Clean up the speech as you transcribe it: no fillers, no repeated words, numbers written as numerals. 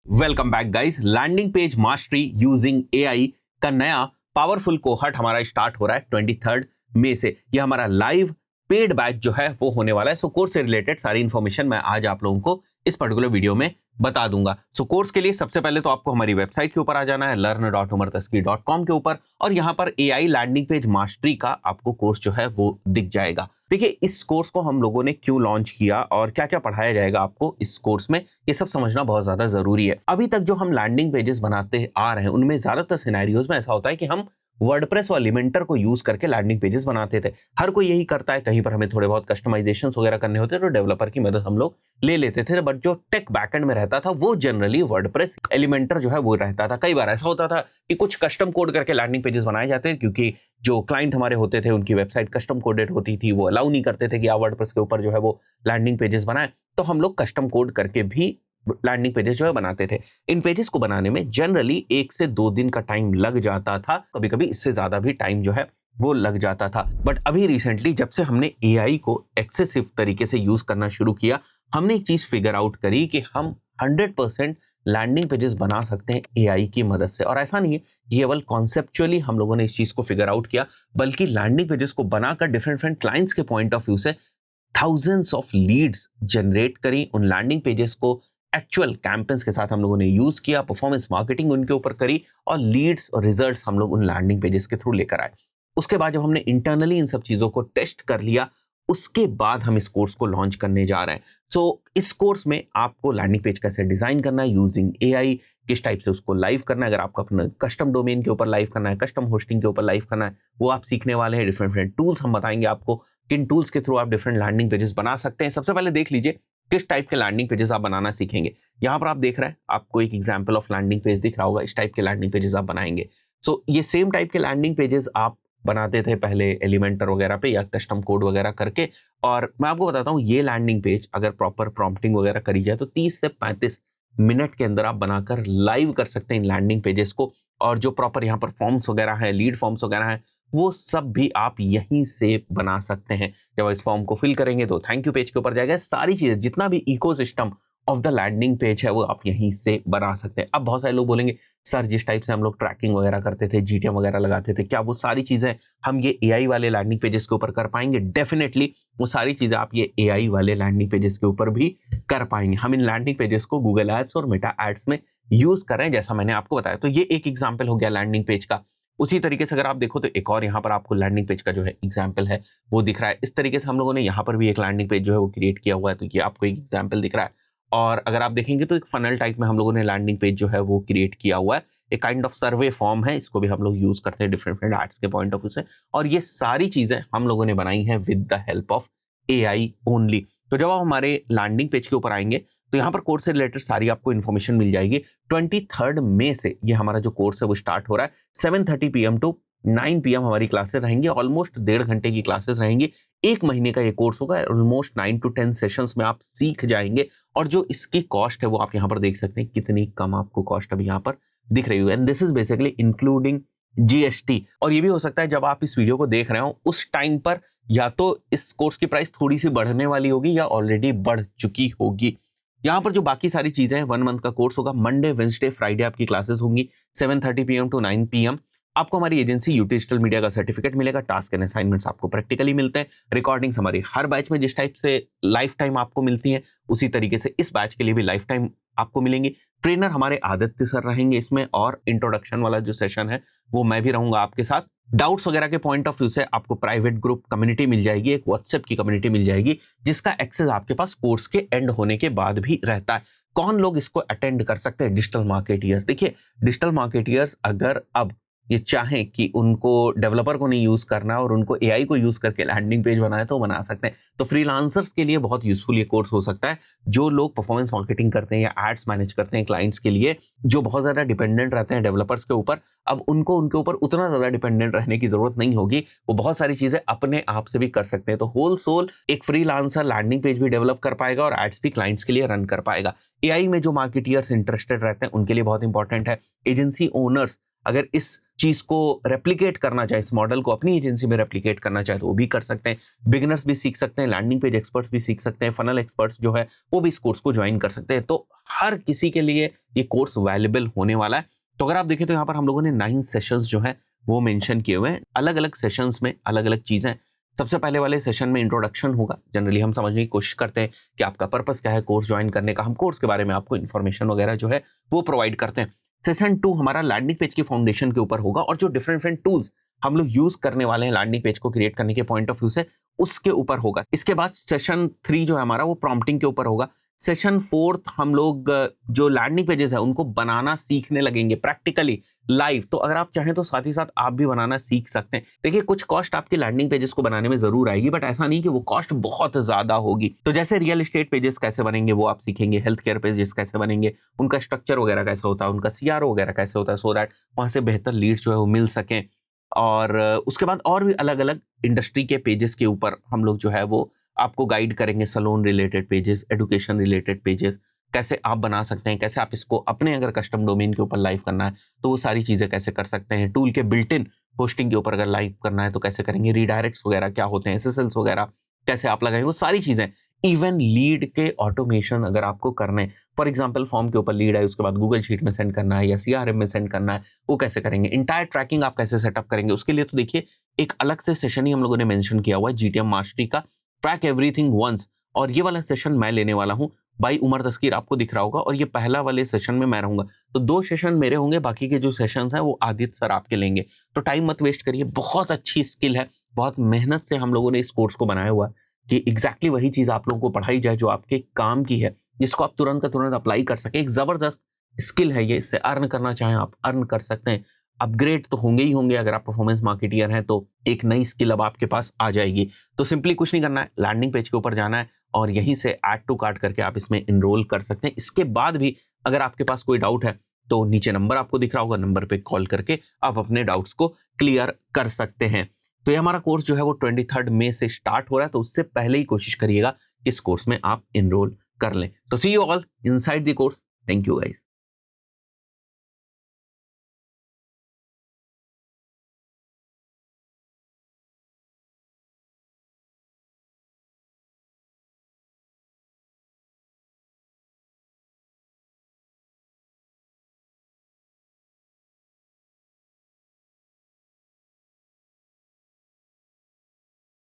Welcome back guys. Landing page mastery using AI का नया powerful cohort हमारा start हो रहा है 23 मई से। ये हमारा लाइव पेड बैच जो है वो होने वाला है। सो कोर्स से रिलेटेड सारी इंफॉर्मेशन मैं आज आप लोगों को इस पर्टिकुलर वीडियो में बता दूंगा। सो कोर्स के लिए सबसे पहले तो आपको हमारी वेबसाइट के ऊपर आ जाना है learn.umartaski.com के ऊपर, और यहाँ पर एआई लैंडिंग पेज मास्टरी का आपको कोर्स जो है वो दिख जाएगा। देखिए, इस कोर्स को हम लोगों ने क्यों लॉन्च किया और क्या क्या पढ़ाया जाएगा आपको इस कोर्स में, ये सब समझना बहुत ज्यादा जरूरी है। अभी तक जो हम लैंडिंग पेजेस बनाते आ रहे हैं उनमें ज्यादातर सिनेरियोज में ऐसा होता है कि हम वर्डप्रेस और एलिमेंटर को यूज करके लैंडिंग पेजेस बनाते थे। हर कोई यही करता है। कहीं पर हमें थोड़े बहुत कस्टमाइजेशंस वगैरह करने होते थे तो डेवलपर की मदद हम लोग ले लेते थे, बट जो टेक बैकएंड में रहता था वो जनरली वर्डप्रेस एलिमेंटर जो है वो रहता था। कई बार ऐसा होता था कि कुछ कस्टम कोड करके लैंडिंग पेजेस बनाए जाते हैं, क्योंकि जो क्लाइंट हमारे होते थे उनकी वेबसाइट कस्टम कोडेड होती थी, वो अलाउ नहीं करते थे कि आप वर्डप्रेस के ऊपर जो है वो लैंडिंग पेजेस बनाएं। तो हम लोग कस्टम कोड करके भी लैंडिंग पेजेस जो है बनाते थे। इन पेजेस को बनाने में जनरली 1 से 2 दिन का टाइम लग जाता था, कभी कभी इससे ज्यादा भी टाइम जो है वो लग जाता था। बट अभी रिसेंटली जब से हमने एआई को एक्सेसिव तरीके से यूज करना शुरू किया, हमने एक चीज फिगर आउट करी कि हम 100% लैंडिंग पेजेस बना सकते हैं एआई की मदद से। और ऐसा नहीं है कि केवल कॉन्सेप्चुअली हम लोगों ने इस चीज को फिगर आउट किया, बल्कि लैंडिंग पेजेस को बनाकर डिफरेंट डिफरेंट क्लाइंट्स के पॉइंट ऑफ व्यू से थाउजेंड्स ऑफ लीड्स जनरेट करी। उन लैंडिंग पेजेस को एक्चुअल कैंपेन्स के साथ हम लोगों ने यूज किया, परफॉर्मेंस मार्केटिंग उनके ऊपर करी, और लीड्स और रिजल्ट्स हम लोग उन लैंडिंग पेजेस के थ्रू लेकर आए। उसके बाद जब हमने इंटरनली इन सब चीजों को टेस्ट कर लिया, उसके बाद हम इस कोर्स को लॉन्च करने जा रहे हैं। सो इस कोर्स में आपको लैंडिंग पेज कैसे डिजाइन करना है यूजिंग एआई, किस टाइप से उसको लाइव करना है, अगर आपको अपना कस्टम डोमेन के ऊपर लाइव करना है, कस्टम होस्टिंग के ऊपर लाइव करना है, वो आप सीखने वाले हैं। डिफरेंट डिफरेंट टूल्स हम बताएंगे आपको, किन टूल्स के थ्रू आप डिफरेंट लैंडिंग पेजेस बना सकते हैं। सबसे पहले देख लीजिए किस टाइप के लैंडिंग पेजेस आप बनाना सीखेंगे। यहाँ पर आप देख रहे हैं, आपको एक एग्जांपल ऑफ लैंडिंग पेज दिख रहा होगा। इस टाइप के लैंडिंग पेजेस आप बनाएंगे। सो ये सेम टाइप के लैंडिंग पेजेस आप बनाते थे पहले एलिमेंटर वगैरह पे या कस्टम कोड वगैरह करके। और मैं आपको बताता हूँ, ये लैंडिंग पेज अगर प्रॉपर प्रॉम्प्टिंग वगैरह करी जाए तो 30 से 35 मिनट के अंदर आप बनाकर लाइव कर सकते हैं इन लैंडिंग पेजेस को। और जो प्रॉपर यहाँ पर फॉर्म्स वगैरह है, लीड फॉर्म्स वगैरह है, वो सब भी आप यहीं से बना सकते हैं। जब इस फॉर्म को फिल करेंगे तो थैंक यू पेज के ऊपर जाएगा। सारी चीजें, जितना भी ecosystem of the landing page है, वो आप यहीं से बना सकते हैं। अब बहुत सारे लोग बोलेंगे, सर जिस टाइप से हम लोग ट्रैकिंग वगैरह करते थे, जीटीएम वगैरह लगाते थे, क्या वो सारी चीजें हम ये एआई वाले लैंडिंग पेजेस के ऊपर कर पाएंगे? डेफिनेटली वो सारी चीजें आप ये एआई वाले लैंडिंग पेजेस के ऊपर भी कर पाएंगे। हम इन लैंडिंग पेजेस को गूगल एड्स और मेटा एड्स में यूज कर रहे हैं, जैसा मैंने आपको बताया। तो ये एक एग्जाम्पल हो गया लैंडिंग पेज का। उसी तरीके से अगर आप देखो तो एक और यहाँ पर आपको लैंडिंग पेज का जो है एग्जाम्पल है वो दिख रहा है। इस तरीके से हम लोगों ने यहाँ पर भी एक लैंडिंग पेज जो है वो क्रिएट किया हुआ है, तो ये आपको एक एग्जाम्पल दिख रहा है। और अगर आप देखेंगे तो एक फनल टाइप में हम लोगों ने लैंडिंग पेज जो है वो क्रिएट किया हुआ है। एक काइंड ऑफ सर्वे फॉर्म है, इसको भी हम लोग यूज करते हैं डिफरेंट डिफरेंट एड्स के पॉइंट ऑफ व्यू से। और ये सारी चीजें हम लोगों ने बनाई है with the help of AI only. तो जब आप हमारे लैंडिंग पेज के ऊपर आएंगे तो यहाँ पर कोर्स से रिलेटेड सारी आपको इन्फॉर्मेशन मिल जाएगी। 23 मई से ये हमारा जो कोर्स है वो स्टार्ट हो रहा है। 7:30 PM टू 9 PM हमारी क्लासेस रहेंगी। ऑलमोस्ट 1.5 घंटे की क्लासेस रहेंगी। 1 महीने का ये कोर्स होगा। ऑलमोस्ट 9 to 10 सेशंस में आप सीख जाएंगे। और जो इसकी कॉस्ट है वो आप यहाँ पर देख सकते हैं कितनी कम आपको कॉस्ट अभी यहाँ पर दिख रही है। And this is basically including GST. और ये भी हो सकता है जब आप इस वीडियो को देख रहे हो उस टाइम पर या तो इस कोर्स की प्राइस थोड़ी सी बढ़ने वाली होगी या ऑलरेडी बढ़ चुकी होगी। यहाँ पर जो बाकी सारी चीजें हैं, 1 मंथ का कोर्स होगा। मंडे, वेंसडे, फ्राइडे आपकी क्लासेस होंगी 7:30 PM टू 9 PM। आपको हमारी एजेंसी यू डिजिटल मीडिया का सर्टिफिकेट मिलेगा। टास्क एंड असाइनमेंट्स आपको प्रैक्टिकली मिलते हैं। रिकॉर्डिंग्स हमारी हर बैच में जिस टाइप से लाइफ टाइम आपको मिलती है, उसी तरीके से इस बैच के लिए भी लाइफ टाइम आपको मिलेंगी। ट्रेनर हमारे आदित्य सर रहेंगे इसमें, और इंट्रोडक्शन वाला जो सेशन है वो मैं भी रहूंगा आपके साथ। डाउट्स वगैरह के पॉइंट ऑफ व्यू से आपको प्राइवेट ग्रुप कम्युनिटी मिल जाएगी, एक व्हाट्सएप की कम्युनिटी मिल जाएगी, जिसका एक्सेस आपके पास कोर्स के एंड होने के बाद भी रहता है। कौन लोग इसको अटेंड कर सकते हैं? Digital marketeers. देखिए, डिजिटल मार्केटियर्स अगर अब ये चाहें कि उनको डेवलपर को नहीं यूज करना और उनको एआई को यूज करके लैंडिंग पेज बनाए तो बना सकते हैं। तो फ्रीलांसर्स के लिए बहुत यूजफुल ये कोर्स हो सकता है। जो लोग परफॉर्मेंस मार्केटिंग करते हैं या एड्स मैनेज करते हैं क्लाइंट्स के लिए, जो बहुत ज्यादा डिपेंडेंट रहते हैं डेवलपर्स के ऊपर, अब उनको उनके ऊपर उतना ज्यादा डिपेंडेंट रहने की जरूरत नहीं होगी। वो बहुत सारी चीजें अपने आप से भी कर सकते हैं। तो होल सोल एक फ्रीलांसर लैंडिंग पेज भी डेवलप कर पाएगा और एड्स भी क्लाइंट्स के लिए रन कर पाएगा। एआई में जो मार्केटियर्स इंटरेस्टेड रहते हैं उनके लिए बहुत इंपॉर्टेंट है। एजेंसी ओनर्स अगर इस चीज को रेप्लिकेट करना चाहे, इस मॉडल को अपनी एजेंसी में रेप्लिकेट करना चाहे तो वो भी कर सकते हैं। बिगिनर्स भी सीख सकते हैं, लैंडिंग पेज एक्सपर्ट्स भी सीख सकते हैं, फनल एक्सपर्ट्स जो है वो भी इस कोर्स को ज्वाइन कर सकते हैं। तो हर किसी के लिए ये कोर्स वैल्यूएबल होने वाला है। तो अगर आप देखें तो यहाँ पर हम लोगों ने 9 सेशंस जो है वो मेंशन किए हुए हैं। अलग अलग सेशंस में अलग अलग चीजें। सबसे पहले वाले सेशन में इंट्रोडक्शन होगा। जनरली हम समझने की कोशिश करते हैं कि आपका पर्पस क्या है कोर्स ज्वाइन करने का। हम कोर्स के बारे में आपको इन्फॉर्मेशन वगैरह जो है वो प्रोवाइड करते हैं। सेशन 2 हमारा लैंडिंग पेज की फाउंडेशन के ऊपर होगा और जो डिफरेंट टूल्स हम लोग यूज करने वाले हैं लैंडिंग पेज को क्रिएट करने के पॉइंट ऑफ व्यू से, उसके ऊपर होगा। इसके बाद सेशन 3 जो है हमारा वो प्रॉम्प्टिंग के ऊपर होगा। सेशन 4 हम लोग जो लैंडिंग पेजेस है उनको बनाना सीखने लगेंगे प्रैक्टिकली लाइव। तो अगर आप चाहें तो साथ ही साथ आप भी बनाना सीख सकते हैं। देखिए कुछ कॉस्ट आपके लैंडिंग पेजेस को बनाने में जरूर आएगी, बट ऐसा नहीं कि वो कॉस्ट बहुत ज्यादा होगी। तो जैसे रियल एस्टेट पेजेस कैसे बनेंगे वो आप सीखेंगे, हेल्थ केयर पेजेस कैसे बनेंगे, उनका स्ट्रक्चर वगैरह कैसे होता है, उनका सीआरओ वगैरह कैसे होता है, सो दैट वहां से बेहतर लीड जो है वो मिल सकें। और उसके बाद और भी अलग अलग इंडस्ट्री के पेजेस के ऊपर हम लोग जो है वो आपको गाइड करेंगे। Salon related pages, education related pages कैसे आप बना सकते हैं, कैसे आप इसको अपने अगर कस्टम डोमेन के ऊपर लाइव करना है तो वो सारी चीजें कैसे कर सकते हैं। टूल के बिल्ट इन होस्टिंग के ऊपर अगर लाइव करना है तो कैसे करेंगे, रीडायरेक्ट्स वगैरह क्या होते हैं, एसएसएल्स वगैरह कैसे आप लगाएंगे, वो सारी चीजें। इवन लीड के ऑटोमेशन अगर आपको करने, फॉर एग्जांपल फॉर्म के ऊपर लीड है उसके बाद गूगल शीट में सेंड करना है या सीआरएम में सेंड करना है, वो कैसे करेंगे। इंटायर ट्रैकिंग आप कैसे सेटअप करेंगे, उसके लिए तो देखिए एक अलग से सेशन ही हम लोगों ने मेंशन किया हुआ है, जीटीएम मास्टरी का ट्रैक एवरीथिंग वंस। और ये वाला सेशन मैं लेने वाला हूँ भाई उमर तस्कीर, आपको दिख रहा होगा, और ये पहला वाले सेशन में मैं रहूंगा। तो 2 सेशन मेरे होंगे, बाकी के जो सेशंस हैं वो आदित्य सर आपके लेंगे। तो टाइम मत वेस्ट करिए, बहुत अच्छी स्किल है, बहुत मेहनत से हम लोगों ने इस कोर्स को बनाया हुआ है कि एग्जैक्टली वही चीज आप लोगों को पढ़ाई जाए जो आपके काम की है, जिसको आप तुरंत का तुरंत अप्लाई कर सके। एक जबरदस्त स्किल है ये, इससे अर्न करना चाहें आप अर्न कर सकते हैं। अपग्रेड तो होंगे ही होंगे, अगर आप परफॉर्मेंस मार्केटियर हैं तो एक नई स्किल अब आपके पास आ जाएगी। तो सिंपली कुछ नहीं करना है, लैंडिंग पेज के ऊपर जाना है और यहीं से ऐड टू कार्ट करके आप इसमें इनरोल कर सकते हैं। इसके बाद भी अगर आपके पास कोई डाउट है तो नीचे नंबर आपको दिख रहा होगा, नंबर पे कॉल करके आप अपने डाउट्स को क्लियर कर सकते हैं। तो ये हमारा कोर्स जो है वो 23 मई से स्टार्ट हो रहा है, तो उससे पहले ही कोशिश करिएगा कि इस कोर्स में आप इनरोल कर लें। तो see you all inside the course. Thank you guys.